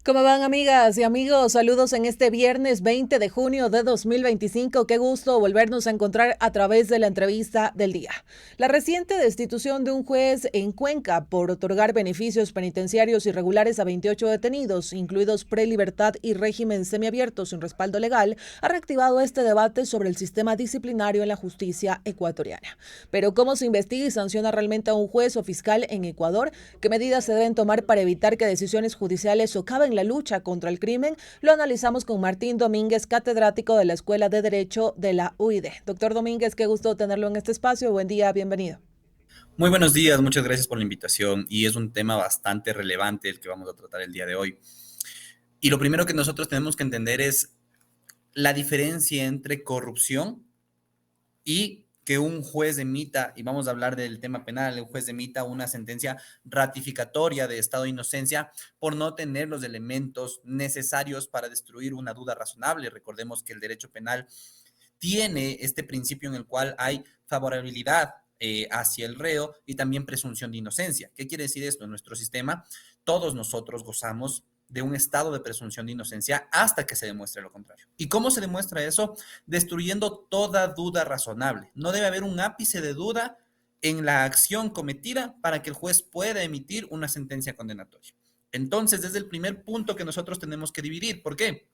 ¿Cómo van, amigas y amigos? Saludos en este viernes 20 de junio de 2025. Qué gusto volvernos a encontrar a través de la entrevista del día. La reciente destitución de un juez en Cuenca por otorgar beneficios penitenciarios irregulares a 28 detenidos, incluidos prelibertad y régimen semiabierto sin respaldo legal, ha reactivado este debate sobre el sistema disciplinario en la justicia ecuatoriana. Pero ¿cómo se investiga y sanciona realmente a un juez o fiscal en Ecuador? ¿Qué medidas se deben tomar para evitar que decisiones judiciales socaven la lucha contra el crimen? Lo analizamos con Martín Domínguez, catedrático de la Escuela de Derecho de la UID. Doctor Domínguez, qué gusto tenerlo en este espacio. Buen día, bienvenido. Muy buenos días, muchas gracias por la invitación y es un tema bastante relevante el que vamos a tratar el día de hoy. Y lo primero que nosotros tenemos que entender es la diferencia entre corrupción y que un juez emita, y vamos a hablar del tema penal, un juez emita una sentencia ratificatoria de estado de inocencia por no tener los elementos necesarios para destruir una duda razonable. Recordemos que el derecho penal tiene este principio en el cual hay favorabilidad hacia el reo y también presunción de inocencia. ¿Qué quiere decir esto? En nuestro sistema, todos nosotros gozamos de un estado de presunción de inocencia hasta que se demuestre lo contrario. ¿Y cómo se demuestra eso? Destruyendo toda duda razonable. No debe haber un ápice de duda en la acción cometida para que el juez pueda emitir una sentencia condenatoria. Entonces, desde el primer punto que nosotros tenemos que dividir. ¿Por qué?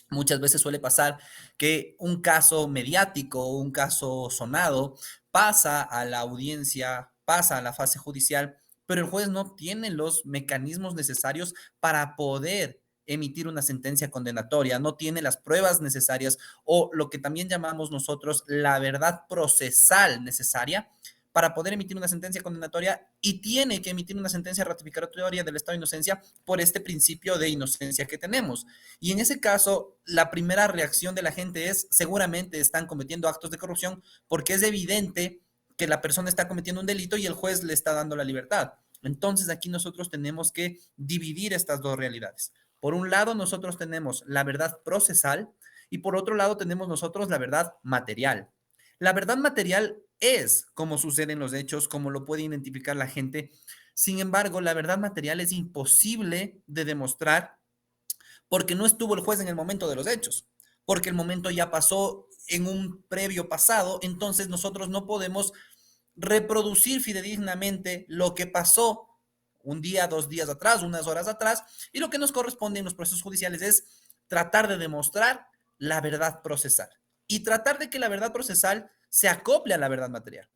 Muchas veces suele pasar que un caso mediático, un caso sonado, pasa a la audiencia, pasa a la fase judicial, pero el juez no tiene los mecanismos necesarios para poder emitir una sentencia condenatoria, no tiene las pruebas necesarias o lo que también llamamos nosotros la verdad procesal necesaria para poder emitir una sentencia condenatoria y tiene que emitir una sentencia ratificatoria del estado de inocencia por este principio de inocencia que tenemos. Y en ese caso, la primera reacción de la gente es, seguramente están cometiendo actos de corrupción porque es evidente que la persona está cometiendo un delito y el juez le está dando la libertad. Entonces aquí nosotros tenemos que dividir estas dos realidades. Por un lado, nosotros tenemos la verdad procesal y por otro lado tenemos nosotros la verdad material. La verdad material es como suceden los hechos, como lo puede identificar la gente. Sin embargo, la verdad material es imposible de demostrar porque no estuvo el juez en el momento de los hechos, porque el momento ya pasó en un previo pasado, entonces nosotros no podemos reproducir fidedignamente lo que pasó un día, 2 días atrás, unas horas atrás, y lo que nos corresponde en los procesos judiciales es tratar de demostrar la verdad procesal y tratar de que la verdad procesal se acople a la verdad material.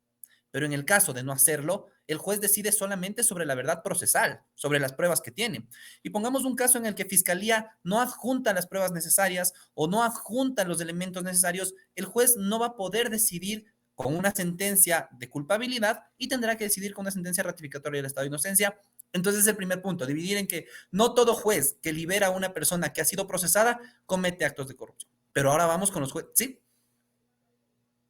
Pero en el caso de no hacerlo, el juez decide solamente sobre la verdad procesal, sobre las pruebas que tiene. Y pongamos un caso en el que Fiscalía no adjunta las pruebas necesarias o no adjunta los elementos necesarios, el juez no va a poder decidir con una sentencia de culpabilidad y tendrá que decidir con una sentencia ratificatoria del estado de inocencia. Entonces es el primer punto, dividir en que no todo juez que libera a una persona que ha sido procesada comete actos de corrupción. Pero ahora vamos con los jueces. ¿Sí?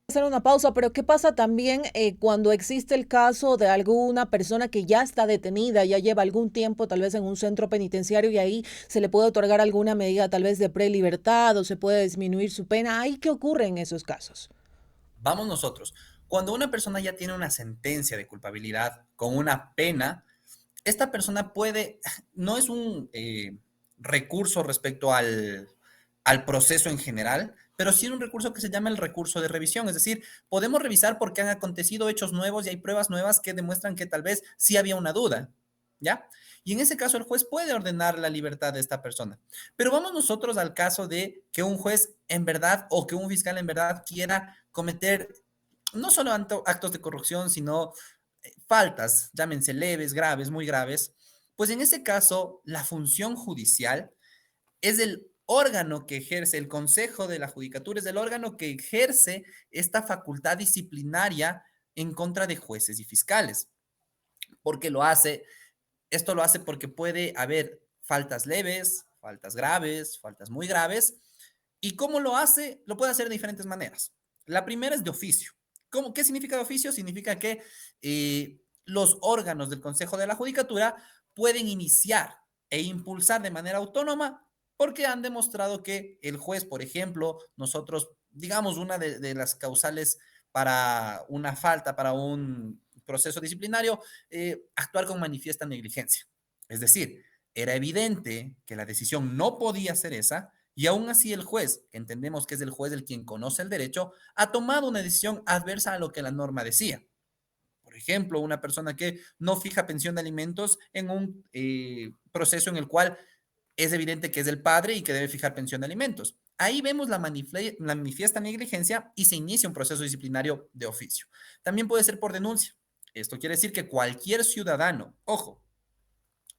Hacer una pausa, pero ¿qué pasa también cuando existe el caso de alguna persona que ya está detenida, ya lleva algún tiempo tal vez en un centro penitenciario y ahí se le puede otorgar alguna medida tal vez de prelibertad o se puede disminuir su pena? ¿Ahí qué ocurre en esos casos? Vamos nosotros. Cuando una persona ya tiene una sentencia de culpabilidad con una pena, esta persona puede, no es un recurso respecto al proceso en general, pero sí un recurso que se llama el recurso de revisión. Es decir, podemos revisar porque han acontecido hechos nuevos y hay pruebas nuevas que demuestran que tal vez sí había una duda, ¿ya? Y en ese caso el juez puede ordenar la libertad de esta persona. Pero vamos nosotros al caso de que un juez en verdad o que un fiscal en verdad quiera cometer no solo actos de corrupción, sino faltas, llámense leves, graves, muy graves, pues en ese caso la función judicial es el órgano que ejerce, el Consejo de la Judicatura es el órgano que ejerce esta facultad disciplinaria en contra de jueces y fiscales. Porque lo hace, esto lo hace porque puede haber faltas leves, faltas graves, faltas muy graves. ¿Y cómo lo hace? Lo puede hacer de diferentes maneras. La primera es de oficio. ¿Cómo, qué significa de oficio? Significa que los órganos del Consejo de la Judicatura pueden iniciar e impulsar de manera autónoma porque han demostrado que el juez, por ejemplo, nosotros, digamos, una de las causales para una falta, para un proceso disciplinario, actuar con manifiesta negligencia. Es decir, era evidente que la decisión no podía ser esa, y aún así el juez, que entendemos que es el juez el quien conoce el derecho, ha tomado una decisión adversa a lo que la norma decía. Por ejemplo, una persona que no fija pensión de alimentos en un proceso en el cual es evidente que es el padre y que debe fijar pensión de alimentos. Ahí vemos la manifiesta negligencia y se inicia un proceso disciplinario de oficio. También puede ser por denuncia. Esto quiere decir que cualquier ciudadano, ojo,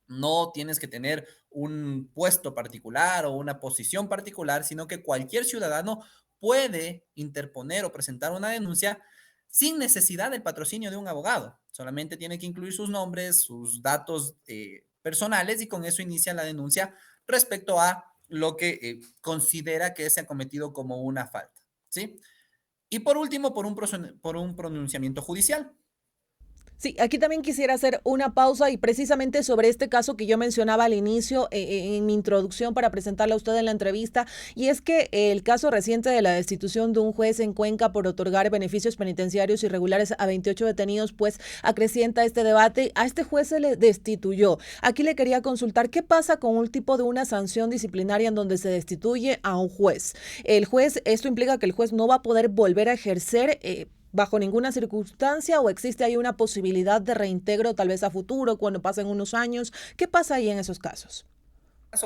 no tienes que tener un puesto particular o una posición particular, sino que cualquier ciudadano puede interponer o presentar una denuncia sin necesidad del patrocinio de un abogado. Solamente tiene que incluir sus nombres, sus datos personales, y con eso inicia la denuncia respecto a lo que considera que se ha cometido como una falta. ¿Sí? Y por último, por un pronunciamiento judicial. Sí, aquí también quisiera hacer una pausa y precisamente sobre este caso que yo mencionaba al inicio en mi introducción para presentarle a usted en la entrevista, y es que el caso reciente de la destitución de un juez en Cuenca por otorgar beneficios penitenciarios irregulares a 28 detenidos, pues acrecienta este debate. A este juez se le destituyó. Aquí le quería consultar qué pasa con un tipo de una sanción disciplinaria en donde se destituye a un juez. El juez, esto implica que el juez no va a poder volver a ejercer bajo ninguna circunstancia, o existe ahí una posibilidad de reintegro tal vez a futuro cuando pasen unos años. ¿Qué pasa ahí en esos casos?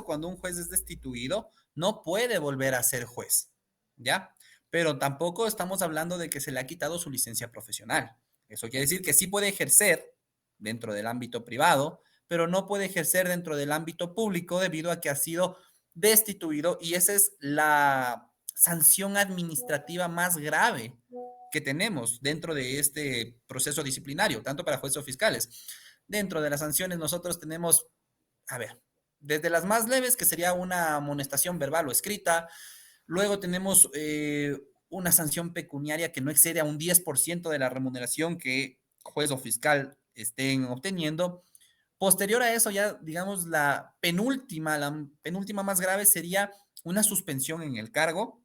Cuando un juez es destituido, no puede volver a ser juez, ¿ya? Pero tampoco estamos hablando de que se le ha quitado su licencia profesional. Eso quiere decir que sí puede ejercer dentro del ámbito privado, pero no puede ejercer dentro del ámbito público debido a que ha sido destituido, y esa es la sanción administrativa más grave que tenemos dentro de este proceso disciplinario, tanto para jueces o fiscales. Dentro de las sanciones nosotros tenemos, a ver, desde las más leves, que sería una amonestación verbal o escrita. Luego tenemos una sanción pecuniaria que no excede a un 10% de la remuneración que juez o fiscal estén obteniendo. Posterior a eso, ya digamos la penúltima más grave sería una suspensión en el cargo.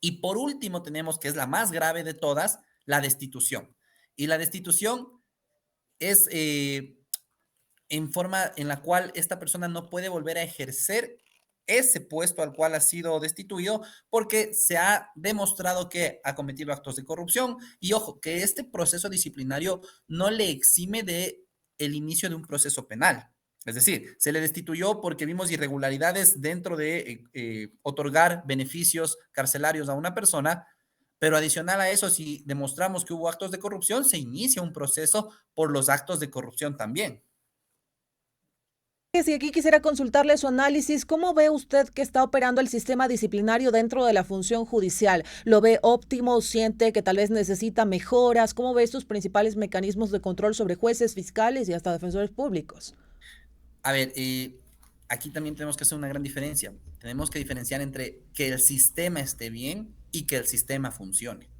Y por último tenemos, que es la más grave de todas, la destitución. Y la destitución es en forma en la cual esta persona no puede volver a ejercer ese puesto al cual ha sido destituido, porque se ha demostrado que ha cometido actos de corrupción. Y ojo, que este proceso disciplinario no le exime de el inicio de un proceso penal. Es decir, se le destituyó porque vimos irregularidades dentro de otorgar beneficios carcelarios a una persona, pero adicional a eso, si demostramos que hubo actos de corrupción, se inicia un proceso por los actos de corrupción también. Si aquí quisiera consultarle su análisis, ¿cómo ve usted que está operando el sistema disciplinario dentro de la función judicial? ¿Lo ve óptimo? ¿Siente que tal vez necesita mejoras? ¿Cómo ve estos principales mecanismos de control sobre jueces, fiscales y hasta defensores públicos? A ver, aquí también tenemos que hacer una gran diferencia. Tenemos que diferenciar entre que el sistema esté bien y que el sistema funcione.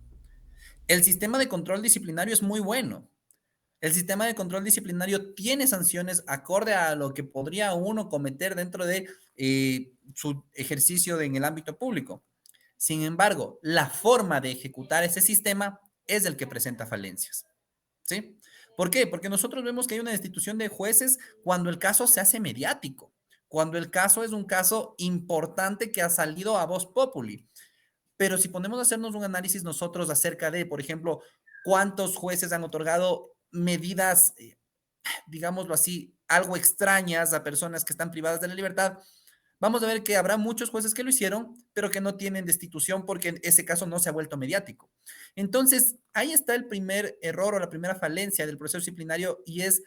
El sistema de control disciplinario es muy bueno. El sistema de control disciplinario tiene sanciones acorde a lo que podría uno cometer dentro de su ejercicio en el ámbito público. Sin embargo, la forma de ejecutar ese sistema es el que presenta falencias. ¿Sí? ¿Por qué? Porque nosotros vemos que hay una destitución de jueces cuando el caso se hace mediático, cuando el caso es un caso importante que ha salido a voz populi. Pero si ponemos a hacernos un análisis nosotros acerca de, por ejemplo, cuántos jueces han otorgado medidas, digámoslo así, algo extrañas a personas que están privadas de la libertad, vamos a ver que habrá muchos jueces que lo hicieron, pero que no tienen destitución porque ese caso no se ha vuelto mediático. Entonces, ahí está el primer error o la primera falencia del proceso disciplinario, y es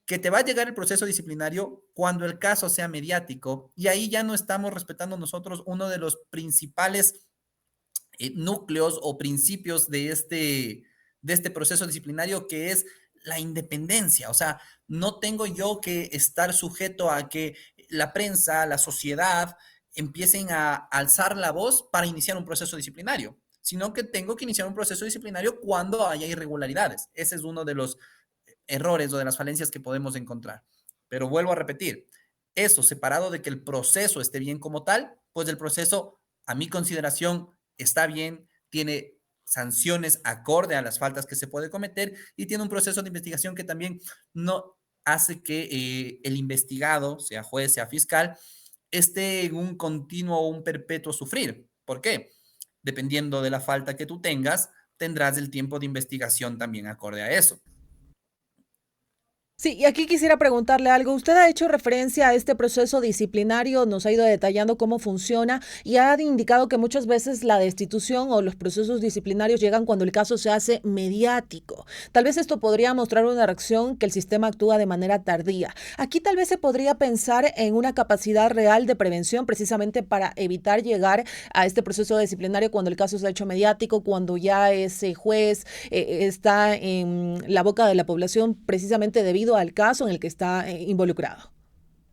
que te va a llegar el proceso disciplinario cuando el caso sea mediático, y ahí ya no estamos respetando nosotros uno de los principales núcleos o principios de este proceso disciplinario, que es la independencia. O sea, no tengo yo que estar sujeto a que la prensa, la sociedad empiecen a alzar la voz para iniciar un proceso disciplinario, sino que tengo que iniciar un proceso disciplinario cuando haya irregularidades. Ese es uno de los errores o de las falencias que podemos encontrar. Pero vuelvo a repetir, eso separado de que el proceso esté bien como tal, pues el proceso, a mi consideración, está bien, tiene sanciones acorde a las faltas que se puede cometer, y tiene un proceso de investigación que también no hace que el investigado, sea juez, sea fiscal, esté en un continuo o un perpetuo sufrir. ¿Por qué? Dependiendo de la falta que tú tengas, tendrás el tiempo de investigación también acorde a eso. Sí, y aquí quisiera preguntarle algo. Usted ha hecho referencia a este proceso disciplinario, nos ha ido detallando cómo funciona y ha indicado que muchas veces la destitución o los procesos disciplinarios llegan cuando el caso se hace mediático. Tal vez esto podría mostrar una reacción que el sistema actúa de manera tardía. Aquí tal vez se podría pensar en una capacidad real de prevención precisamente para evitar llegar a este proceso disciplinario cuando el caso se ha hecho mediático, cuando ya ese juez está en la boca de la población precisamente debido al caso en el que está involucrado.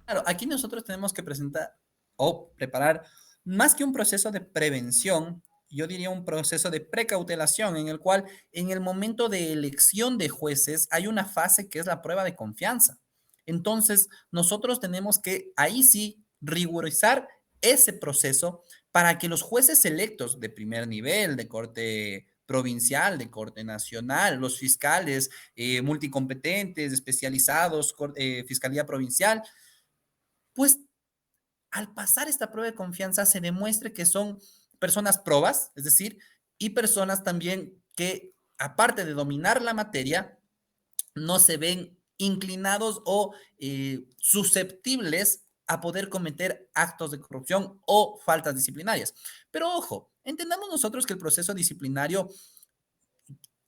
Claro, aquí nosotros tenemos que presentar o preparar más que un proceso de prevención, yo diría un proceso de precautelación en el cual en el momento de elección de jueces hay una fase que es la prueba de confianza. Entonces, nosotros tenemos que ahí sí rigurizar ese proceso para que los jueces electos de primer nivel, de corte provincial, de corte nacional, los fiscales multicompetentes, especializados, fiscalía provincial, pues al pasar esta prueba de confianza se demuestre que son personas probas, es decir, y personas también que, aparte de dominar la materia, no se ven inclinados o susceptibles a poder cometer actos de corrupción o faltas disciplinarias. Pero ojo, entendamos nosotros que el proceso disciplinario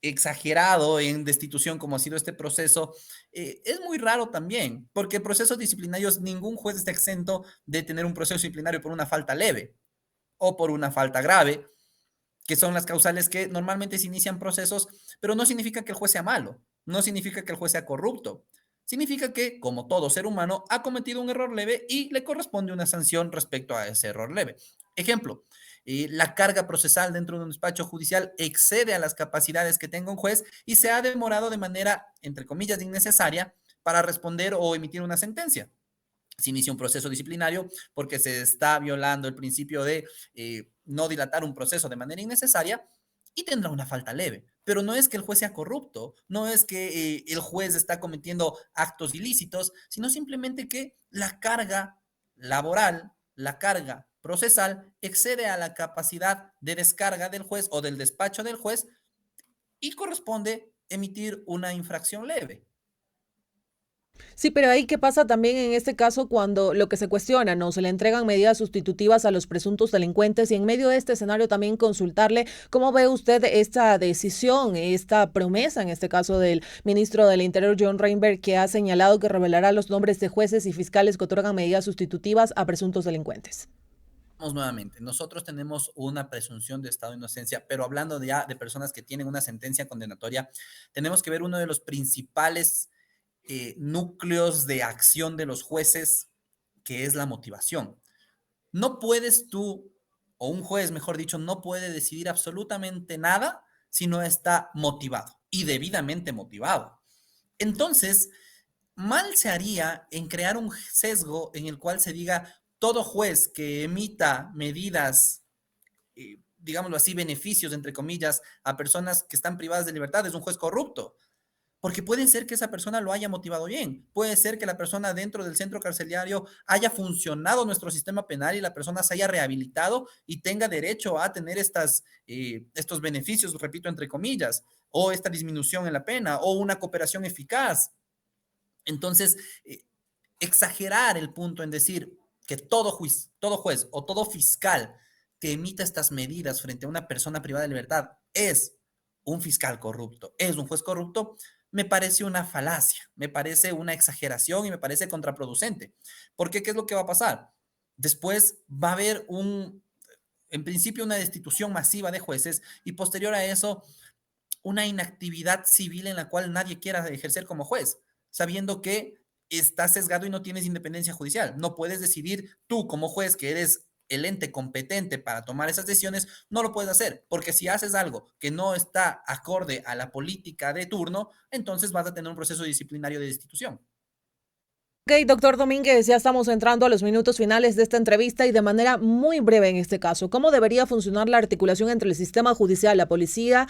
exagerado en destitución como ha sido este proceso, es muy raro también, porque procesos disciplinarios, ningún juez está exento de tener un proceso disciplinario por una falta leve o por una falta grave, que son las causales que normalmente se inician procesos, pero no significa que el juez sea malo, no significa que el juez sea corrupto. Significa que, como todo ser humano, ha cometido un error leve y le corresponde una sanción respecto a ese error leve. Ejemplo, la carga procesal dentro de un despacho judicial excede a las capacidades que tenga un juez y se ha demorado de manera, entre comillas, innecesaria para responder o emitir una sentencia. Se inicia un proceso disciplinario porque se está violando el principio de no dilatar un proceso de manera innecesaria y tendrá una falta leve. Pero no es que el juez sea corrupto, no es que el juez está cometiendo actos ilícitos, sino simplemente que la carga laboral, la carga procesal excede a la capacidad de descarga del juez o del despacho del juez y corresponde emitir una infracción leve. Sí, pero ahí qué pasa también en este caso cuando lo que se cuestiona, ¿no? Se le entregan medidas sustitutivas a los presuntos delincuentes y en medio de este escenario también consultarle cómo ve usted esta decisión, esta promesa, en este caso del ministro del Interior, John Reinberg, que ha señalado que revelará los nombres de jueces y fiscales que otorgan medidas sustitutivas a presuntos delincuentes. Vamos nuevamente, nosotros tenemos una presunción de estado de inocencia, pero hablando de ya de personas que tienen una sentencia condenatoria, tenemos que ver uno de los principales núcleos de acción de los jueces, que es la motivación. No puedes tú, o un juez, mejor dicho, no puede decidir absolutamente nada si no está motivado y debidamente motivado. Entonces, mal se haría en crear un sesgo en el cual se diga todo juez que emita medidas, digámoslo así, beneficios, entre comillas, a personas que están privadas de libertad es un juez corrupto. Porque puede ser que esa persona lo haya motivado bien, puede ser que la persona dentro del centro carcelario haya funcionado nuestro sistema penal y la persona se haya rehabilitado y tenga derecho a tener estos beneficios, repito, entre comillas, o esta disminución en la pena, o una cooperación eficaz. Entonces, exagerar el punto en decir que todo juez o todo fiscal que emita estas medidas frente a una persona privada de libertad es un fiscal corrupto, es un juez corrupto, me parece una falacia, me parece una exageración y me parece contraproducente. Porque ¿qué es lo que va a pasar? Después va a haber en principio, una destitución masiva de jueces y posterior a eso, una inactividad civil en la cual nadie quiera ejercer como juez, sabiendo que estás sesgado y no tienes independencia judicial. No puedes decidir tú como juez que eres el ente competente para tomar esas decisiones, no lo puedes hacer, porque si haces algo que no está acorde a la política de turno, entonces vas a tener un proceso disciplinario de destitución. Ok, doctor Domínguez, ya estamos entrando a los minutos finales de esta entrevista y de manera muy breve en este caso, ¿cómo debería funcionar la articulación entre el sistema judicial, la policía,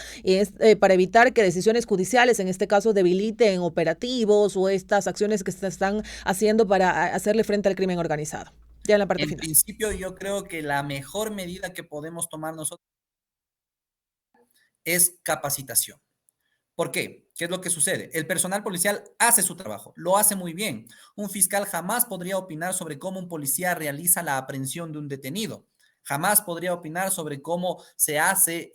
para evitar que decisiones judiciales, en este caso, debiliten operativos o estas acciones que se están haciendo para hacerle frente al crimen organizado? Ya en la parte En final. principio, yo creo que la mejor medida que podemos tomar nosotros es capacitación. ¿Por qué? ¿Qué es lo que sucede? El personal policial hace su trabajo, lo hace muy bien. Un fiscal jamás podría opinar sobre cómo un policía realiza la aprehensión de un detenido. Jamás podría opinar sobre cómo se hace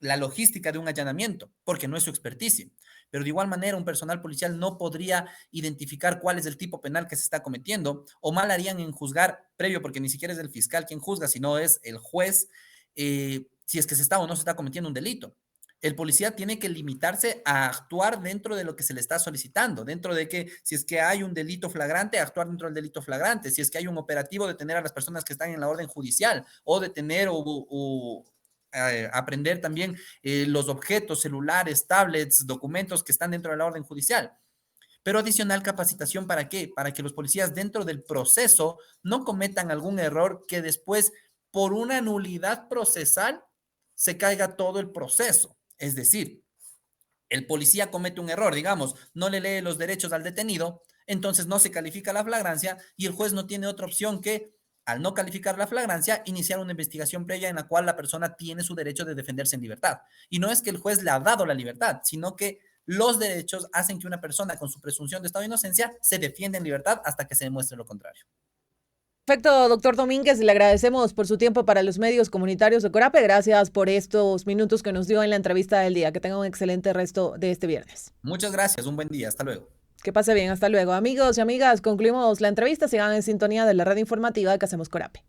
la logística de un allanamiento, porque no es su experticia. Pero de igual manera, un personal policial no podría identificar cuál es el tipo penal que se está cometiendo, o mal harían en juzgar previo, porque ni siquiera es el fiscal quien juzga, sino es el juez, si es que se está o no se está cometiendo un delito. El policía tiene que limitarse a actuar dentro de lo que se le está solicitando, dentro de que si es que hay un delito flagrante, actuar dentro del delito flagrante, si es que hay un operativo, detener a las personas que están en la orden judicial o detener o aprender también los objetos, celulares, tablets, documentos que están dentro de la orden judicial. Pero adicional capacitación, ¿para qué? Para que los policías dentro del proceso no cometan algún error que después, por una nulidad procesal, se caiga todo el proceso. Es decir, el policía comete un error, digamos, no le lee los derechos al detenido, entonces no se califica la flagrancia y el juez no tiene otra opción que, al no calificar la flagrancia, iniciar una investigación previa en la cual la persona tiene su derecho de defenderse en libertad. Y no es que el juez le ha dado la libertad, sino que los derechos hacen que una persona con su presunción de estado de inocencia se defienda en libertad hasta que se demuestre lo contrario. Perfecto, doctor Domínguez, le agradecemos por su tiempo para los medios comunitarios de Corape. Gracias por estos minutos que nos dio en la entrevista del día. Que tenga un excelente resto de este viernes. Muchas gracias, un buen día, hasta luego. Que pase bien, hasta luego. Amigos y amigas, concluimos la entrevista. Sigan en sintonía de la red informativa que hacemos Corape.